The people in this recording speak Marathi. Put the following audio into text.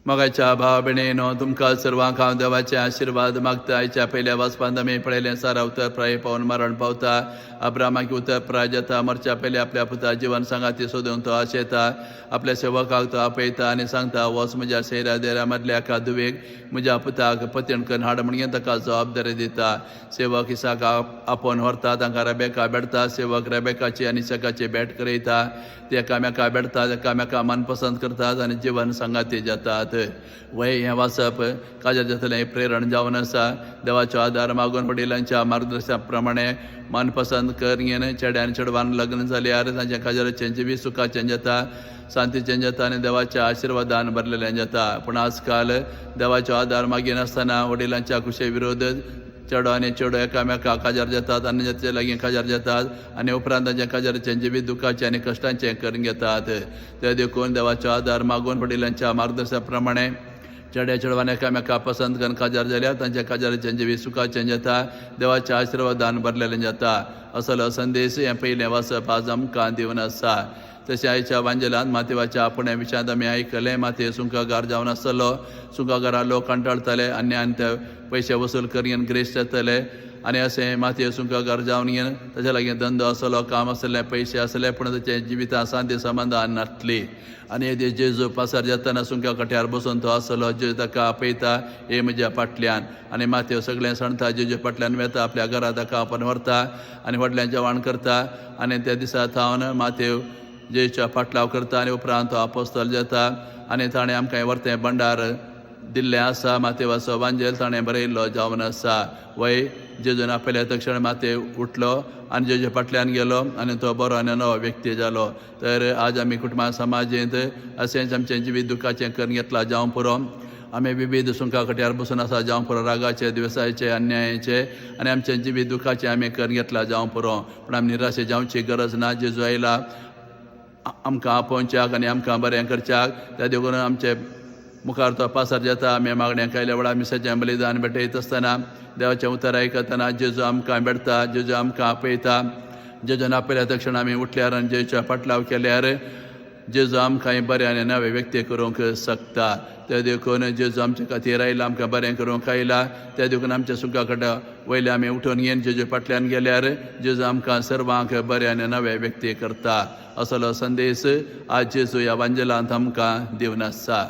मोगाच्या भाव भयणीनो तुमकां सर्वांक हांव देवाचे आशिर्वाद मागता. आयच्या पयल्या वाचपांत आमी पळयलें सारा उतर प्राय पावन मरण पावता. अब्रामाक उतर प्राय जाता. मरच्या पयलीं आपल्या पुता जिवन सांगाती सोदूंक तो आशेता. आपल्या सेवकाक तो आपयता आनी सांगता वच म्हज्या सैरा देरा मदल्या एका दुवेक म्हज्या पुताक पतीण करून हाड म्हणून ताका जबाबदारी दिता. सेवक इसाक आपोवन व्हरता. तांकां रेबेका बेडता. सेवक रेबेकाची आनी इसाकाची भेट करयता. ते एकामेका बेडतात. एकामेका मनपसंद करतात आनी जिवन सांगाती जातात. वय हें वाचप काजार जातलें प्रेरण जावन आसा. देवाचो आदार मागून वडिलांच्या मार्गदर्शना प्रमाणे मनपसंद करून चेड्यान चेडवान लग्न जाल्यार तांच्या काजाराचें जिवी सुखाचें जाता. शांतीचें जाता आनी देवाच्या आशिर्वादान भरलेलें जाता. पूण आजकाल देवाचो आदार मागिनासतना वडिलांच्या कुशे विरोध चेडो आनी चेडो एकामेका काजार जातात. आनी जाचे लागीं काजार जातात आनी उपरांत तांच्या काजाराचें जिवीत दुखाचें आनी कश्टांचें करून घेतात. ते देखून देवाचो आदार मागून वडिलांच्या मार्गदर्शना प्रमाणे चेड्या चेडवान एकामेका पसंद करून काजार जाल्यार तांच्या काजाराचें जिवीत सुखाचें जाता. देवाच्या आशिर्वादान भरलेलें जाता. असलो संदेश हें पयलें वाचप आज आमकां दिवन आसा. तशें आयच्या वांजेलांत मातेवाच्या आपणे विशयांत आमी आयकलें. माते सुंकागार जावन आसलो. सुंकागारा लोक कंटाळटाले आनी ते पयशे वसूल करून ग्रेस जातले आनी अशें मातये सुंकागार जावन घेवन ताच्या लागीं धंदो आसलो, काम आसलें, पयशे आसले, पूण ताचे जिवितांत शांती समाधान नासली. आनी जेजू पासार जातना सुंका कट्यार बसून तो आसलो. जेजू ताका आपयता हे म्हज्या फाटल्यान आनी मातये सगळें सणता. जेजू फाटल्यान वेता. आपल्या घरा ताका आपण व्हरता आनी व्हडल्यान जेवण करता. आनी त्या दिसा थावन मातये जेजूच्या फाटलाव करता आनी उपरांत तो आपोस्तल जाता. आनी ताणें आमकां व्हरतें भंडार दिल्लें आसा. मातेवाचो वांजेल ताणें बरयल्लो जावन आसा. वय जेजून आपयल्या तक्षण माते उठलो आनी जेजू फाटल्यान गेलो आनी तो बरो आनी नवो व्यक्ती जालो. तर आज आमी कुटुंबा समाजींत अशेंच आमचें जिवीत दुखाचें करून घेतलां जावं पुरो. आमी विविध सुंका कट्यार बसून आसा जावं पुरो रागाचे, दिवसाचे, अन्यायाचे आनी आमचें जिवीत दुखाचें आमी करून घेतलां जावं पुरो. पूण आमी निराशे जावची गरज ना. जेजू आयला आमकां आपोवच्याक आनी आमकां बरें करच्याक. त्या देखून आमचे मुखार तो पासार जाता. आमी मागण्यांक आयल्या वेळार मिसाचें बलिदान भेटयत आसतना देवाचें उतर आयकतना जेजू आमकां भेटता. जेजू आमकां आपयता. जेजून आपयल्या तक्षण आमी उठल्यार आनी जेजूच्या फाटलाव केल्यार जेजू आमकां बरें आनी नवे व्यक्ती करूंक शकता. ते देखून जेजू आमचे खातीर आयला, आमकां बरें करूंक आयला. ते देखून आमच्या सुका कट्या वयले आमी उठून घेवन जेजू फाटल्यान गेल्यार जेजू आमकां सर्वांक बरें आनी नवे व्यक्ती करता. असलो संदेश आज जेजू ह्या वांजेलांत आमकां दिवन आसा.